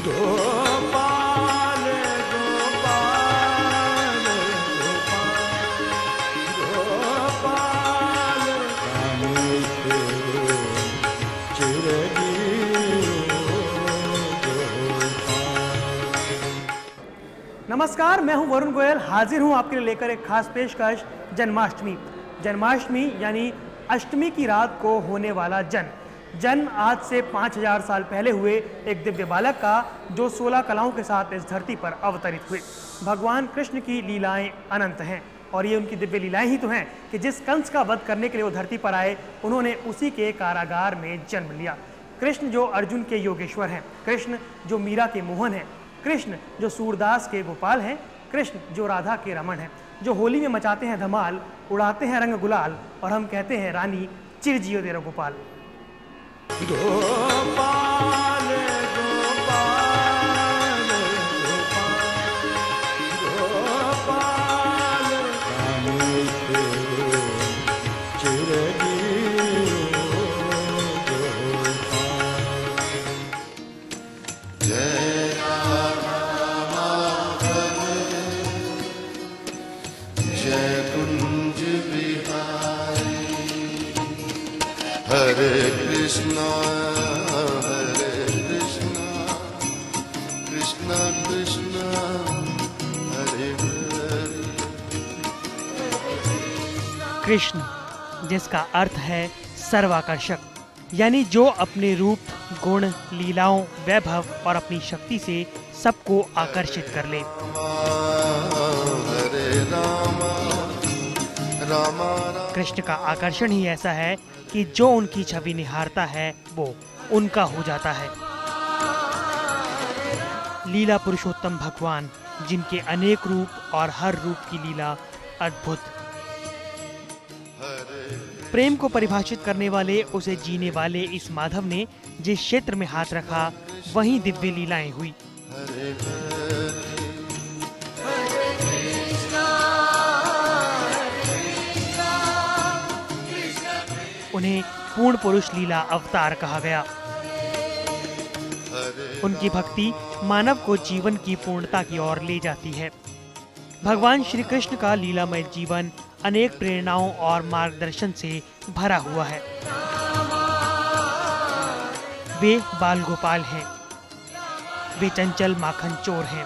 गोपाल गोपाल गोपाल नमस्कार, मैं हूं वरुण गोयल। हाजिर हूं आपके लिए लेकर एक खास पेशकश जन्माष्टमी। जन्माष्टमी यानी अष्टमी की रात को होने वाला जन्म आज से 5000 साल पहले हुए एक दिव्य बालक का, जो 16 कलाओं के साथ इस धरती पर अवतरित हुए। भगवान कृष्ण की लीलाएं अनंत हैं और ये उनकी दिव्य लीलाएं ही तो हैं कि जिस कंस का वध करने के लिए वो धरती पर आए, उन्होंने उसी के कारागार में जन्म लिया। कृष्ण जो अर्जुन के योगेश्वर हैं, कृष्ण जो मीरा के मोहन हैं, कृष्ण जो सूरदास के गोपाल हैं, कृष्ण जो राधा के रमण हैं, जो होली में मचाते हैं धमाल, उड़ाते हैं रंग गुलाल और हम कहते हैं रानी चिर जियो तेरा गोपाल। गोपाल गोपाल गोपाल जय राधा जय कुंज बिहारी हरे कृष्णा कृष्णा कृष्णा हरे हरे। कृष्ण, जिसका अर्थ है सर्वाकर्षक, यानी जो अपने रूप, गुण, लीलाओं, वैभव और अपनी शक्ति से सबको आकर्षित कर ले। हरे राम राम कृष्ण का आकर्षण ही ऐसा है कि जो उनकी छवि निहारता है वो उनका हो जाता है। लीला पुरुषोत्तम भगवान, जिनके अनेक रूप और हर रूप की लीला अद्भुत। प्रेम को परिभाषित करने वाले, उसे जीने वाले इस माधव ने जिस क्षेत्र में हाथ रखा, वहीं दिव्य लीलाएं हुई। उन्हें पूर्ण पुरुष लीला अवतार कहा गया। उनकी भक्ति मानव को जीवन की पूर्णता की ओर ले जाती है। भगवान श्री कृष्ण का लीलामय जीवन अनेक प्रेरणाओं और मार्गदर्शन से भरा हुआ है। वे बाल गोपाल हैं, वे चंचल माखन चोर हैं,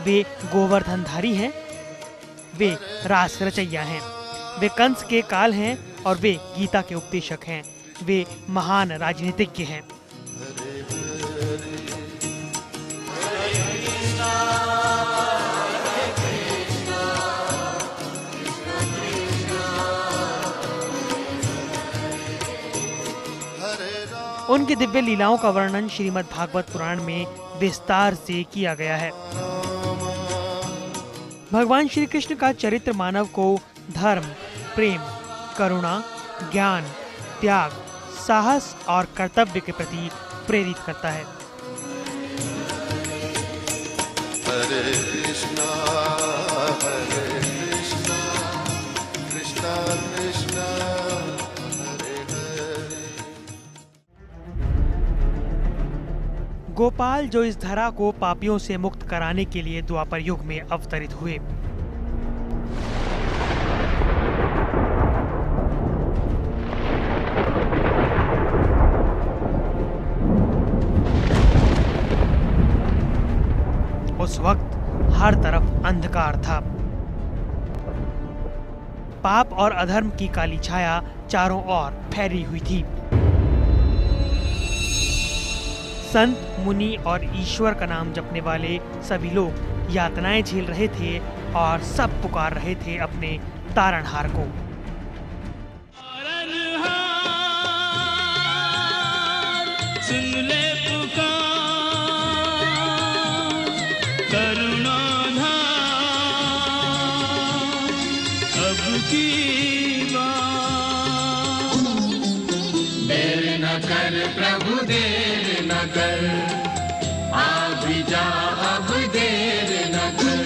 वे गोवर्धनधारी हैं, वे रास रचैया हैं, वे कंस के काल हैं और वे गीता के उपदेशक हैं, वे महान राजनीतिज्ञ हैं। उनकी दिव्य लीलाओं का वर्णन श्रीमद् भागवत पुराण में विस्तार से किया गया है। भगवान श्री कृष्ण का चरित्र मानव को धर्म, प्रेम, करुणा, ज्ञान, त्याग, साहस और कर्तव्य के प्रति प्रेरित करता है। हरे कृष्णा कृष्णा कृष्णा हरे हरे। गोपाल, जो इस धरा को पापियों से मुक्त कराने के लिए द्वापर युग में अवतरित हुए। उस वक्त हर तरफ अंधकार था। पाप और अधर्म की काली छाया चारों ओर फैली हुई थी। संत, मुनि और ईश्वर का नाम जपने वाले सभी लोग यातनाएं झेल रहे थे और सब पुकार रहे थे अपने तारणहार को। सुन ले पुकार, करुणाधार, अब की बार। देर न कर प्रभु, देर न कर, आ भी जा अब देर न कर,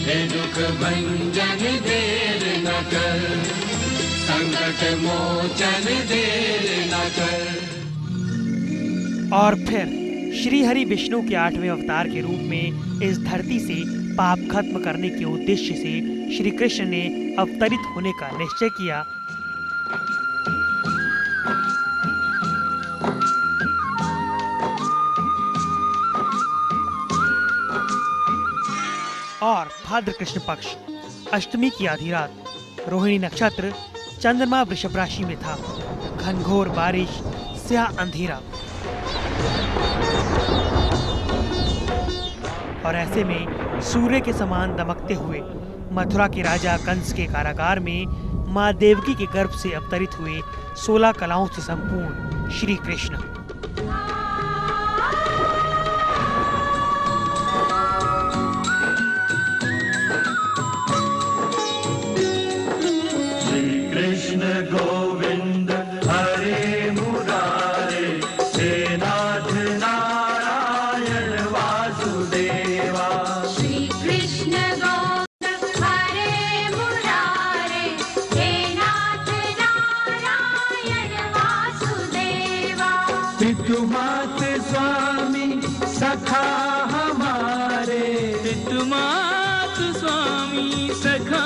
हे दुख भंजन देर न कर, संकट मोचन देर न कर। और फिर श्री हरि विष्णु के 8वें अवतार के रूप में इस धरती से पाप खत्म करने के उद्देश्य से श्री कृष्ण ने अवतरित होने का निश्चय किया और भाद्र कृष्ण पक्ष अष्टमी की आधी रात रोहिणी नक्षत्र चंद्रमा वृषभ राशि में था। घनघोर बारिश, स्याह अंधेरा और ऐसे में सूर्य के समान दमकते हुए मथुरा के राजा कंस के कारागार में माँ देवकी के गर्भ से अवतरित हुए 16 कलाओं से संपूर्ण श्री कृष्ण। कृष्ण गोविंद हरे मुरारे, हे नाथ नारायण वासुदेवा। श्री कृष्ण गोविंद हरे मुरारे, हे नाथ नारायण वासुदेवा। पितुमात स्वामी सखा हमारे, पितुमात स्वामी सखा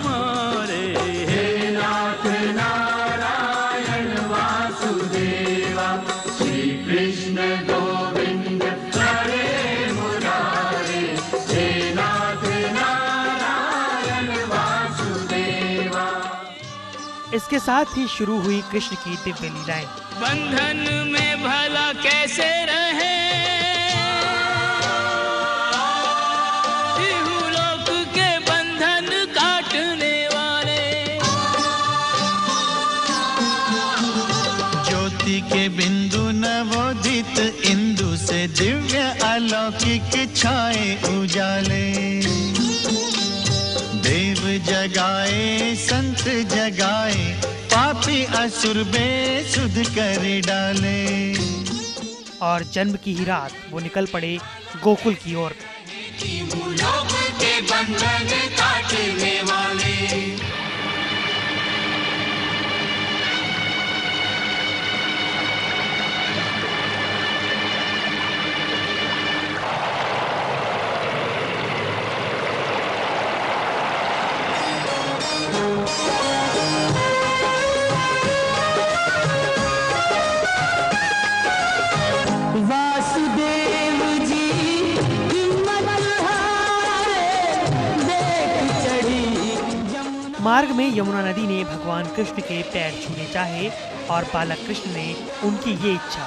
हमारे, हे नाथ नारायण वासुदेवा। श्री कृष्ण गोविंद हरे मुरारे, हे नाथ नारायण वासुदेवा। इसके साथ ही शुरू हुई कृष्ण की दिव्य लीलाएं। बंधन में भला कैसे रहे, इहलोक के बंधन काटने वाले। ज्योति के बिंदु नवोदित इंदु से दिव्य अलौकिक छाए उजाले। देव जगाए संत जगाए, पापी असुर बेसुध कर डाले। और जन्म की ही रात वो निकल पड़े गोकुल की ओर। इहलोक के बंधन काटने वाले। वासुदेव जी हिम्मत हारे, देख चढ़ी यमुना। मार्ग में यमुना नदी ने भगवान कृष्ण के पैर छूने चाहे और बालक कृष्ण ने उनकी ये इच्छा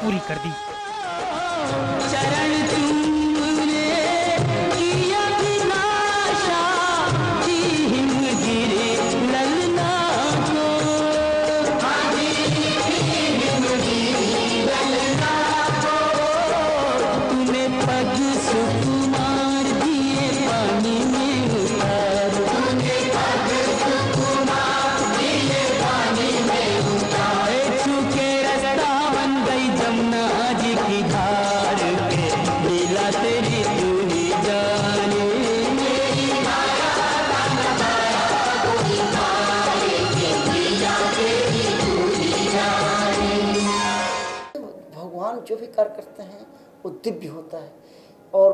पूरी कर दी। चरण तुमने किया विनाशा, की हिमगिरी ललना को। तूने पग सुकुमार दिए पानी में उतार, तूने पग सुकुमार दिए पानी में उतार। छूके रास्ता बन गई जमुना जी की धार के, लीला तेरी तू ही जाने। मेरी माया भगवान जो भी कार्य करते हैं वो दिव्य होता है और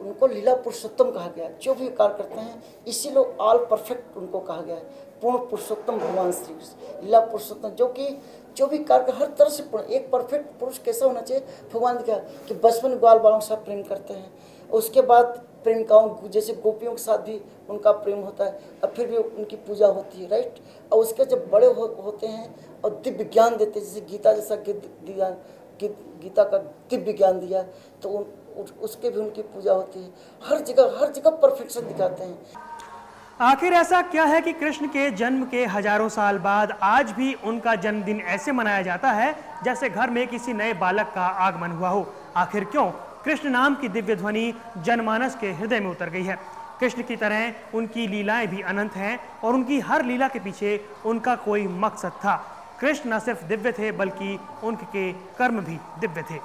उनको लीला पुरुषोत्तम कहा गया है। जो भी कार्य करते हैं इसी लोग ऑल परफेक्ट उनको कहा गया है। पूर्ण पुरुषोत्तम भगवान श्री कृष्ण लीला पुरुषोत्तम, जो भी कार्य हर तरह से पूर्ण। एक परफेक्ट पुरुष कैसा होना चाहिए, भगवान ने कहा कि बचपन ग्वाल बालों के साथ प्रेम करते हैं, उसके बाद प्रेमिकाओं जैसे गोपियों के साथ भी उनका प्रेम होता है और फिर भी उनकी पूजा होती है, राइट। और उसके जब बड़े होते हैं और दिव्य ज्ञान देते हैं, जैसे गीता जैसा गीता का दिव्य ज्ञान दिया तो उसके भी उनकी पूजा होती है। हर जगह परफेक्शन दिखाते हैं। आखिर ऐसा क्या है कि कृष्ण के जन्म के हजारों साल बाद आज भी उनका जन्मदिन ऐसे मनाया जाता है जैसे घर में किसी नए बालक का आगमन हुआ हो? आखिर क्यों कृष्ण नाम की दिव्य ध्वनि जनमानस के हृदय में उतर गई है? कृष्ण की तरह उनकी लीलाएं भी अनंत हैं और उनकी हर लीला के पीछे उनका कोई मकसद था। कृष्ण न सिर्फ दिव्य थे बल्कि उनके कर्म भी दिव्य थे।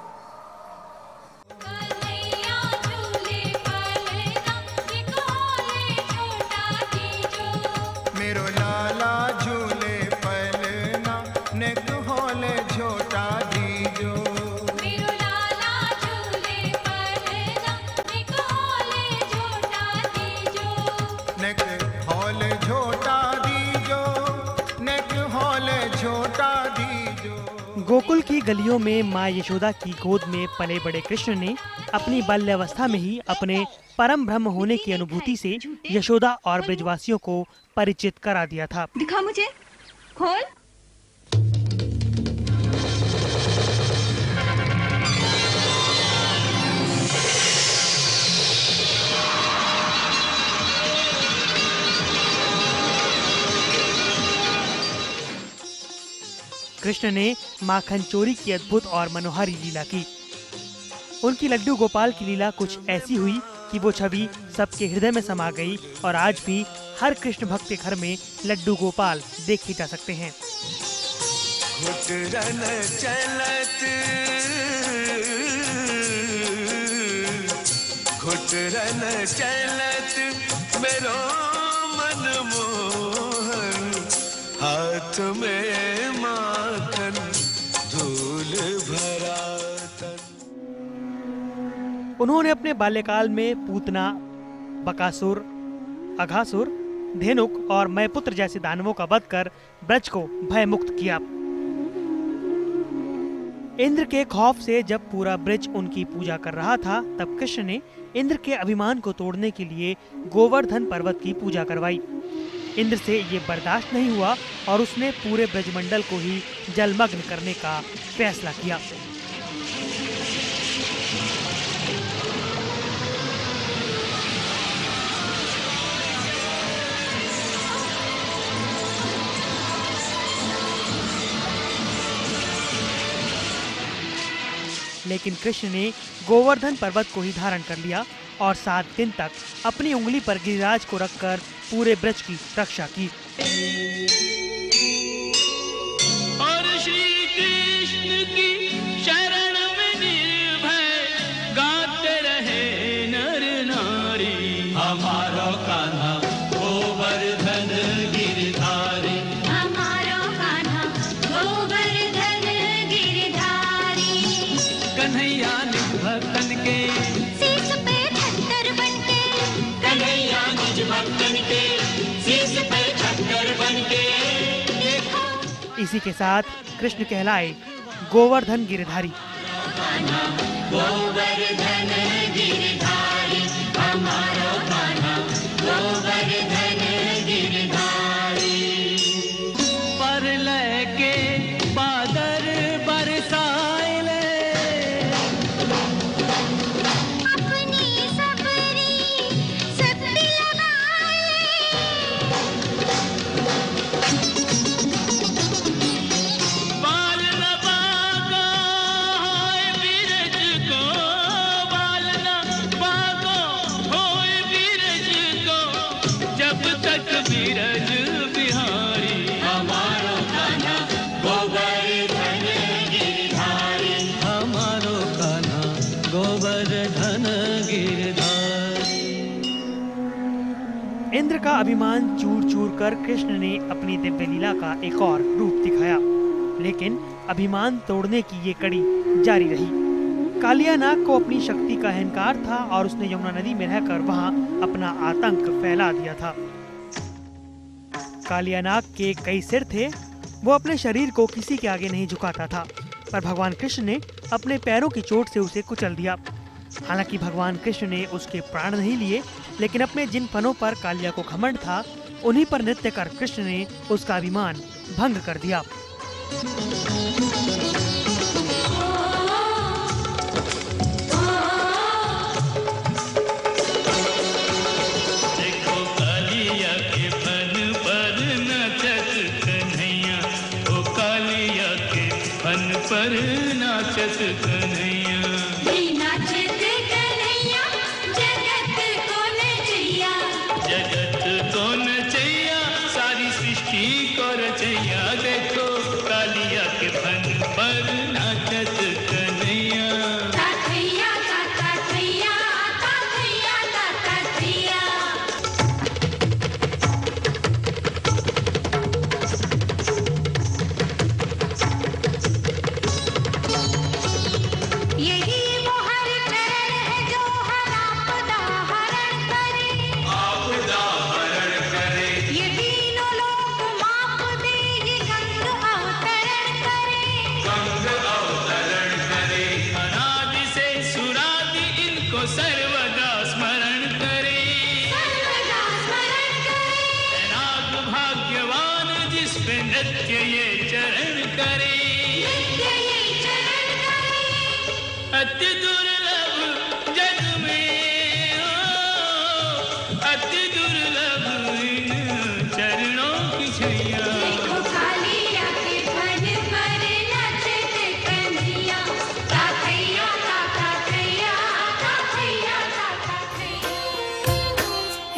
कन्हैया झूले पलना, निकोले छोटा दीजो। मेरो लाला झूले पलना, नेक होले झोटा दीजो। मेरो लाला गोकुल की गलियों में माँ यशोदा की गोद में पले बड़े कृष्ण ने अपनी बाल्यावस्था में ही अपने परम ब्रह्म होने की अनुभूति से यशोदा और ब्रजवासियों को परिचित करा दिया था। दिखा मुझे, खोल। कृष्ण ने माखन चोरी की अद्भुत और मनोहारी लीला की। उनकी लड्डू गोपाल की लीला कुछ ऐसी हुई कि वो छवि सबके हृदय में समा गई और आज भी हर कृष्ण भक्त के घर में लड्डू गोपाल देखे जा सकते हैं। घुटरन चलत मेरो मनमोहन, हाथ में माखन धूल भरा तन। उन्होंने अपने बाल्यकाल में पूतना, बकासुर, अघासुर, धेनुक और मैपुत्र जैसे दानवों का वध कर ब्रज को भयमुक्त किया। इंद्र के खौफ से जब पूरा ब्रज उनकी पूजा कर रहा था, तब कृष्ण ने इंद्र के अभिमान को तोड़ने के लिए गोवर्धन पर्वत की पूजा करवाई। इंद्र से ये बर्दाश्त नहीं हुआ और उसने पूरे ब्रजमंडल को ही जलमग्न करने का फैसला किया। लेकिन कृष्ण ने गोवर्धन पर्वत को ही धारण कर लिया और 7 दिन तक अपनी उंगली पर गिरिराज को रखकर पूरे ब्रज की रक्षा की। और श्री कृष्ण की शरण में निर्भय गाते रहे नर नारी। हमारो कान्हा गोवर्धन गिरधारी, हमारो कान्हा गोवर्धन गिरधारी। कन्हैया निज भक्तन के शीश पे खच्चर बनके, कन्हैया निज भक्तन के शीश पे खच्चर बनके। देखो इसी के साथ कृष्ण कहलाए गोवर्धन गिरधारी। गोवर्धन गिरधारी, हमारो कान्हा गोवर्धन गिरधारी। परलय के बादर बरसाइले, अपनी सबरी शक्ति लगाए। बाल न बागो होय बीरज को, बाल न बागो होय बीरज को, जब तक बीरज बिहारी। हमारो कान्हा गोवर्धन गिरधारी, हमारो कान्हा गोवर्धन गिरधारी। इंद्र का अभिमान चूर चूर कर कृष्ण ने अपनी दिव्य लीला का एक और रूप दिखाया, लेकिन अभिमान तोड़ने की ये कड़ी जारी रही। कालियानाग को अपनी शक्ति का अहंकार था और उसने यमुना नदी में रहकर वहां अपना आतंक फैला दिया था। कालियानाग के कई सिर थे, वो अपने शरीर को किसी के आगे नहीं झुकाता था, पर भगवान कृष्ण ने अपने पैरों की चोट से उसे कुचल दिया। हालांकि भगवान कृष्ण ने उसके प्राण नहीं लिए, लेकिन अपने जिन फनों पर कालिया को घमंड था, उन्हीं पर नृत्य कर कृष्ण ने उसका अभिमान भंग कर दिया। देखो कालिया के फन पर नाचत कन्हैया, ओ कालिया के फन पर नाचत कन्हैया। नाचत कन्हैया जगत को नचैया। जगत को नचैया, सारी सृष्टि को रचैया। देखो कालिया के फन पर अति दुर्लभ जग में हो, अति दुर्लभ इन चरणों की छैया। देखो कालिया के फन पर नचते कन्हैया, ताकैया ताकैया ताकैया ताकैया।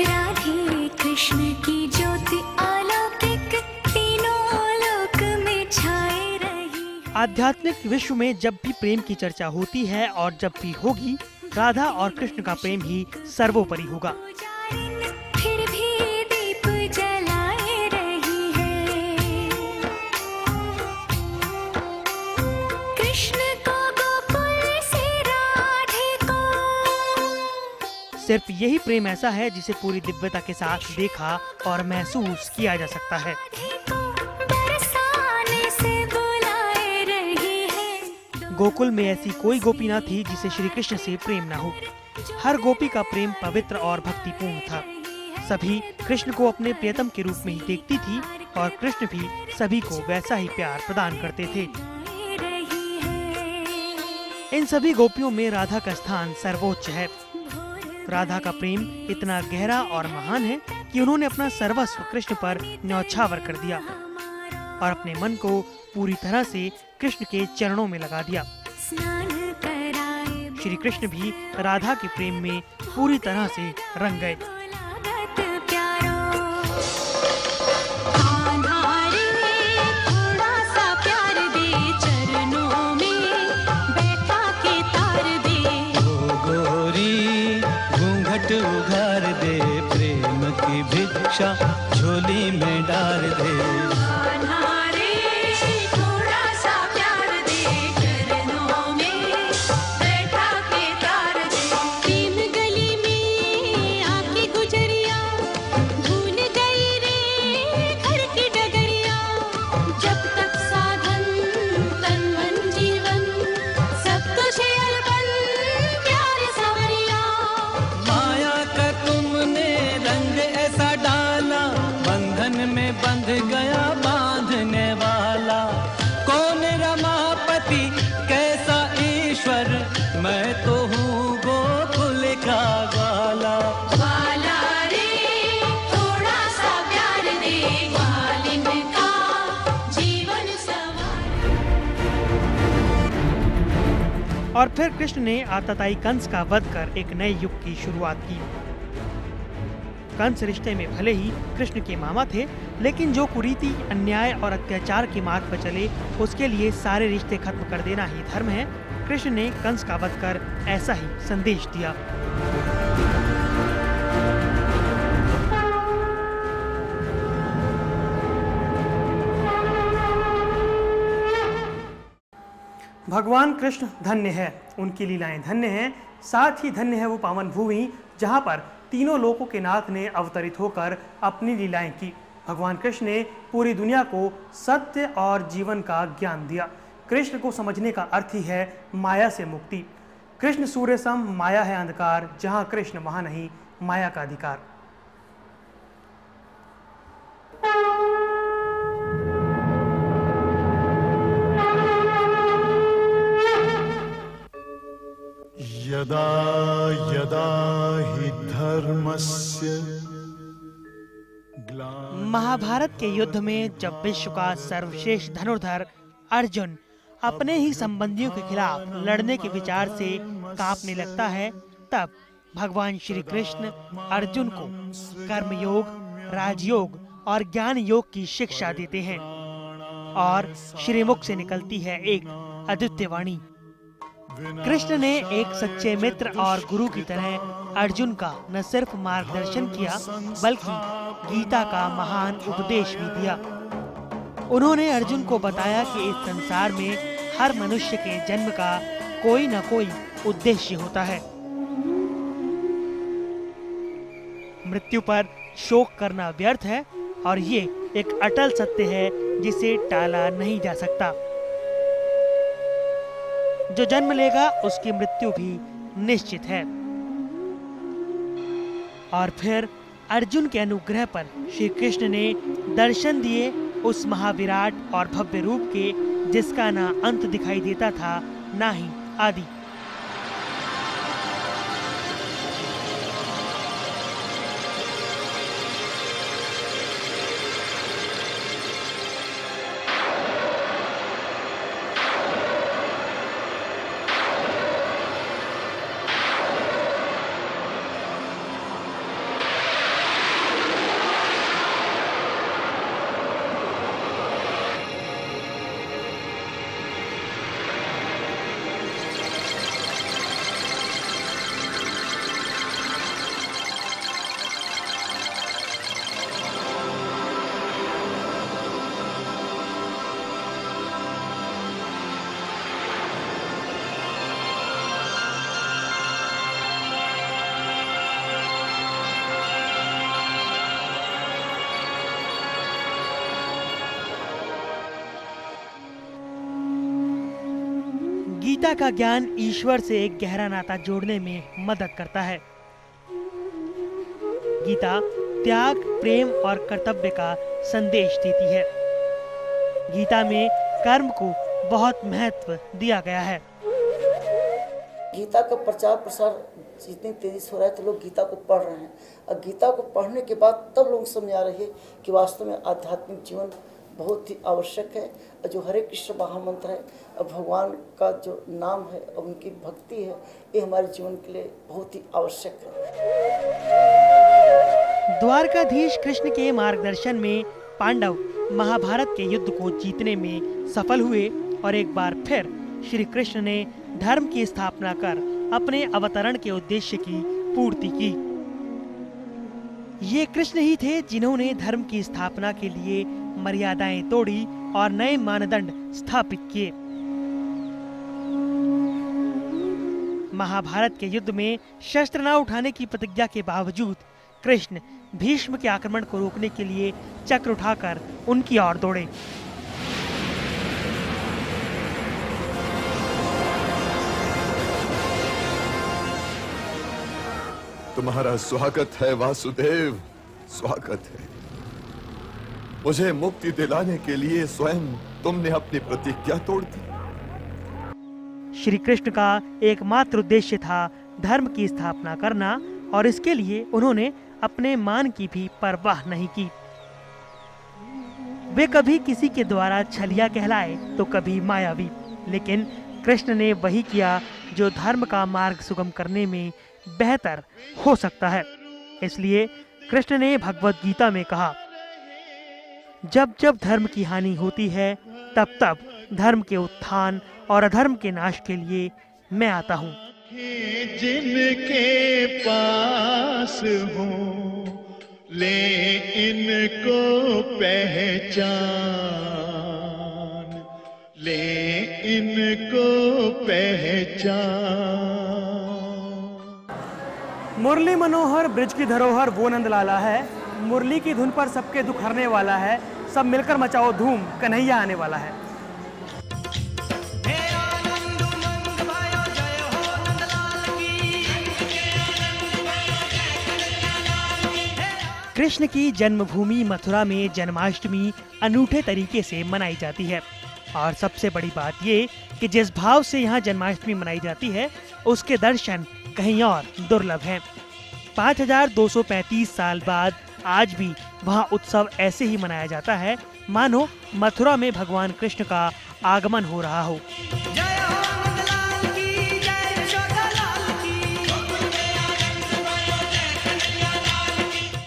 राधे कृष्ण की ज्योति अलौकिक तीनों लोक में छाए रही। आध्यात्मिक विश्व में जब भी प्रेम की चर्चा होती है और जब भी होगी, राधा और कृष्ण का प्रेम ही सर्वोपरि होगा। फिर भी दीप जलाए रही है। कृष्ण को गोकुल से राधे को। सिर्फ यही प्रेम ऐसा है जिसे पूरी दिव्यता के साथ देखा और महसूस किया जा सकता है। बरसाने से बुलाए रही है। गोकुल में ऐसी कोई गोपी न थी जिसे श्री कृष्ण से प्रेम न हो। हर गोपी का प्रेम पवित्र और भक्तिपूर्ण था। सभी कृष्ण को अपने प्रियतम के रूप में ही देखती थी और कृष्ण भी सभी को वैसा ही प्यार प्रदान करते थे। इन सभी गोपियों में राधा का स्थान सर्वोच्च है। राधा का प्रेम इतना गहरा और महान है कि उन्होंने अपना सर्वस्व कृष्ण पर न्यौछावर कर दिया और अपने मन को पूरी तरह से कृष्ण के चरणों में लगा दिया। श्री कृष्ण भी राधा के प्रेम में पूरी तरह से रंग गए। थोड़ा सा प्यार दे, चरणों में बैठा के तार दे। ओ गोरी घूंघट उघार दे, प्रेम की भिक्षा झोली में डाल दे। थोड़ा सा प्यार दे, चरणों में बैठा के तार दे। प्रेम गली में आके गुजरिया, भूल गई रे घर की डगरिया। जब तक साधन तन मन जीवन, सब तुझे अर्पण प्यार सवरिया। माया का तुमने रंग ऐसा डाला, बंधन में बंध गया बांधने वाला। कौन रमापति कैसा ईश्वर, मैं तो हूँ गोकुल का ग्वाला। वाला रे थोड़ा सा प्यार दे, ग्वालिन का जीवन सवार। और फिर कृष्ण ने आतताई कंस का वध कर एक नए युग की शुरुआत की। कंस रिश्ते में भले ही कृष्ण के मामा थे, लेकिन जो कुरीति, अन्याय और अत्याचार के मार्ग पर चले उसके लिए सारे रिश्ते खत्म कर देना ही धर्म है। कृष्ण ने कंस का वध कर ऐसा ही संदेश दिया। भगवान कृष्ण धन्य है, उनकी लीलाएं धन्य हैं, साथ ही धन्य है वो पावन भूमि जहाँ पर तीनों लोकों के नाथ ने अवतरित होकर अपनी लीलाएं की। भगवान कृष्ण ने पूरी दुनिया को सत्य और जीवन का ज्ञान दिया। कृष्ण को समझने का अर्थ ही है माया से मुक्ति। कृष्ण सूर्य सम, माया है अंधकार, जहाँ कृष्ण वहाँ नहीं माया का अधिकार। यदा यदा हि धर्मस्य महाभारत के युद्ध में जब विश्व का सर्वश्रेष्ठ धनुर्धर अर्जुन अपने ही संबंधियों के खिलाफ लड़ने के विचार से कांपने लगता है, तब भगवान श्री कृष्ण अर्जुन को कर्मयोग, राजयोग और ज्ञान योग की शिक्षा देते हैं और श्रीमुख से निकलती है एक अद्वितीय वाणी। कृष्ण ने एक सच्चे मित्र और गुरु की तरह अर्जुन का न सिर्फ मार्गदर्शन किया बल्कि गीता का महान उपदेश भी दिया। उन्होंने अर्जुन को बताया कि इस संसार में हर मनुष्य के जन्म का कोई न कोई उद्देश्य होता है। मृत्यु पर शोक करना व्यर्थ है और ये एक अटल सत्य है जिसे टाला नहीं जा सकता। जो जन्म लेगा उसकी मृत्यु भी निश्चित है। और फिर अर्जुन के अनुग्रह पर श्री कृष्ण ने दर्शन दिए उस महाविराट और भव्य रूप के जिसका ना अंत दिखाई देता था ना ही आदि। गीता का ज्ञान ईश्वर से एक गहरा नाता जोड़ने में मदद करता है। गीता त्याग, प्रेम और कर्तव्य का संदेश देती है। गीता में कर्म को बहुत महत्व दिया गया है। गीता का प्रचार प्रसार जितनी तेजी से हो रहा है तो लोग गीता को पढ़ रहे हैं, और गीता को पढ़ने के बाद तब लोग समझ आ रहे हैं कि वास्तव में आध्यात्मिक जीवन बहुत ही आवश्यक है। और जो हरे कृष्ण महामंत्र है और भगवान का जो नाम है और उनकी भक्ति है, ये हमारे जीवन के लिए बहुत ही आवश्यक है। द्वारकाधीश कृष्ण के मार्गदर्शन में पांडव महाभारत के युद्ध को जीतने में सफल हुए और एक बार फिर श्री कृष्ण ने धर्म की स्थापना कर अपने अवतरण के उद्देश्य की पूर्ति की। ये कृष्ण ही थे जिन्होंने धर्म की स्थापना के लिए मर्यादाएं तोड़ी और नए मानदंड स्थापित किए। महाभारत के युद्ध में शस्त्र न उठाने की प्रतिज्ञा के बावजूद कृष्ण भीष्म के आक्रमण को रोकने के लिए चक्र उठाकर उनकी ओर दौड़े। तुम्हारा स्वागत है वासुदेव, स्वागत है। मुझे मुक्ति दिलाने के लिए स्वयं तुमने अपनी प्रतिज्ञा तोड़ दी। श्री कृष्ण का एकमात्र उद्देश्य था धर्म की स्थापना करना, और इसके लिए उन्होंने अपने मान की भी परवाह नहीं की। वे कभी किसी के द्वारा छलिया कहलाए तो कभी मायावी, लेकिन कृष्ण ने वही किया जो धर्म का मार्ग सुगम करने में बेहतर हो सकता है। इसलिए कृष्ण ने भगवत गीता में कहा, जब जब धर्म की हानि होती है तब तब धर्म के उत्थान और अधर्म के नाश के लिए मैं आता हूँ। जिनके पास हो ले इनको पहचान, ले इनको पहचान। मुरली मनोहर ब्रिज की धरोहर वो नंदलाला है, मुरली की धुन पर सबके दुख हरने वाला है, सब मिलकर मचाओ धूम, कन्हैया आने वाला है। कृष्ण की जन्मभूमि मथुरा में जन्माष्टमी अनूठे तरीके से मनाई जाती है, और सबसे बड़ी बात ये कि जिस भाव से यहाँ जन्माष्टमी मनाई जाती है उसके दर्शन कहीं और दुर्लभ हैं। 5235 साल बाद आज भी वहाँ उत्सव ऐसे ही मनाया जाता है मानो मथुरा में भगवान कृष्ण का आगमन हो रहा हो।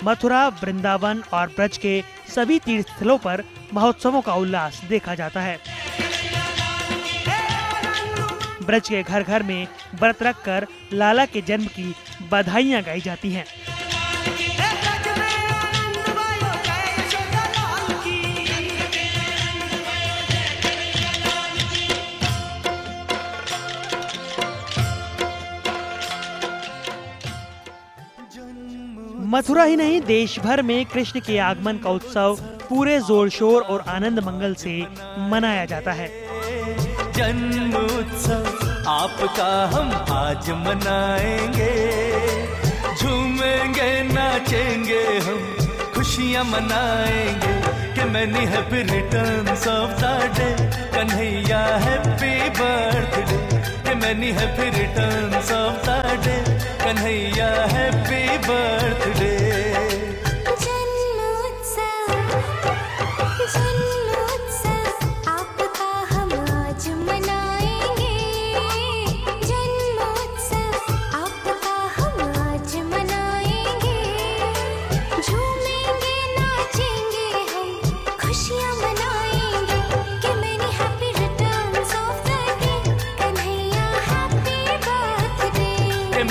मथुरा, वृंदावन और ब्रज के सभी तीर्थ स्थलों पर महोत्सवों का उल्लास देखा जाता है। ब्रज के घर घर में व्रत रखकर लाला के जन्म की बधाइयां गाई जाती हैं। मथुरा ही नहीं, देश भर में कृष्ण के आगमन का उत्सव पूरे जोर शोर और आनंद मंगल से मनाया जाता है। जन्म उत्सव आपका हम आज मनाएंगे, झूमेंगे नाचेंगे हम, खुशियाँ मनाएंगे कि many happy returns of the day, Kanhaiya happy birthday, कि many happy returns of the day, Kanhaiya happy birthday.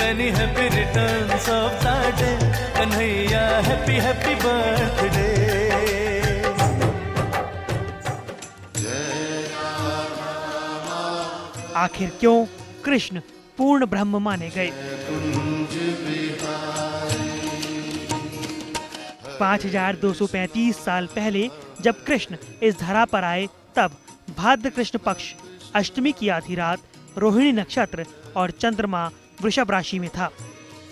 Many happy returns of the day, Kanhaiya happy happy birthday। आखिर क्यों कृष्ण पूर्ण ब्रह्म माने गए? 5235 साल पहले जब कृष्ण इस धरा पर आए तब भाद्र कृष्ण पक्ष अष्टमी की आधी रात रोहिणी नक्षत्र और चंद्रमा वृषभ राशि में था।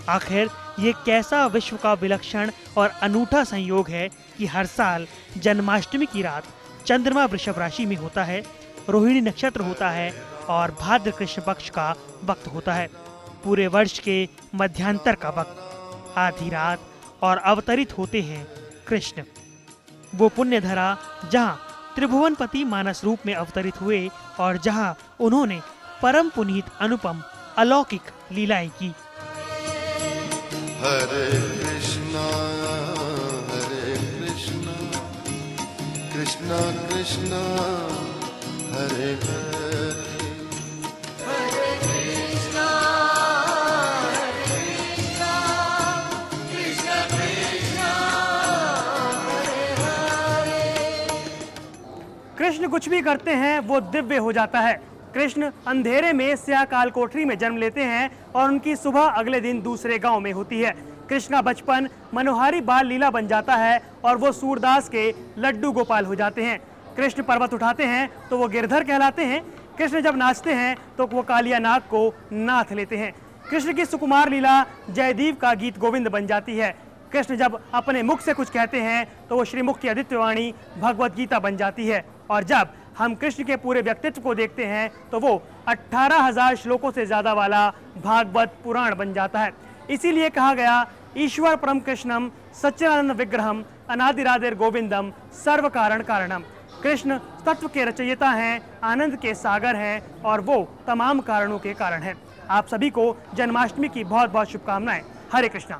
आखिर ये कैसा विश्व का विलक्षण और अनूठा संयोग है कि हर साल जन्माष्टमी की रात चंद्रमा वृषभ राशि में होता है, रोहिणी नक्षत्र होता है और भाद्र कृष्ण पक्ष का वक्त होता है। पूरे वर्ष के मध्यांतर का वक्त, आधी रात, और अवतरित होते हैं कृष्ण, वो पुण्य धरा जहाँ त्रिभुवनपति मानस रूप में अवतरित हुए और जहाँ उन्होंने परम पुनीत अनुपम अलौकिक लीलाएं की। हरे कृष्णा कृष्णा कृष्णा हरे हरे। कृष्ण कुछ भी करते हैं वो दिव्य हो जाता है। कृष्ण अंधेरे में स्याह काल कोठरी में जन्म लेते हैं और उनकी सुबह अगले दिन दूसरे गांव में होती है। कृष्ण का बचपन मनोहारी बाल लीला बन जाता है और वो सूरदास के लड्डू गोपाल हो जाते हैं। कृष्ण पर्वत उठाते हैं तो वो गिरधर कहलाते हैं। कृष्ण जब नाचते हैं तो वो कालिया नाग को नाथ लेते हैं। कृष्ण की सुकुमार लीला जयदीव का गीत गोविंद बन जाती है। कृष्ण जब अपने मुख से कुछ कहते हैं तो वो श्रीमुख की आदित्यवाणी भगवत गीता बन जाती है। और जब हम कृष्ण के पूरे व्यक्तित्व को देखते हैं तो वो 18,000 श्लोकों से ज्यादा वाला भागवत पुराण बन जाता है। इसीलिए कहा गया, ईश्वर परम कृष्णम सच्चिदानंद विग्रहम अनादिरादिर गोविंदम सर्व कारण कारणम। कृष्ण तत्व के रचयिता हैं, आनंद के सागर हैं और वो तमाम कारणों के कारण हैं। आप सभी को जन्माष्टमी की बहुत बहुत शुभकामनाएं। हरे कृष्णा।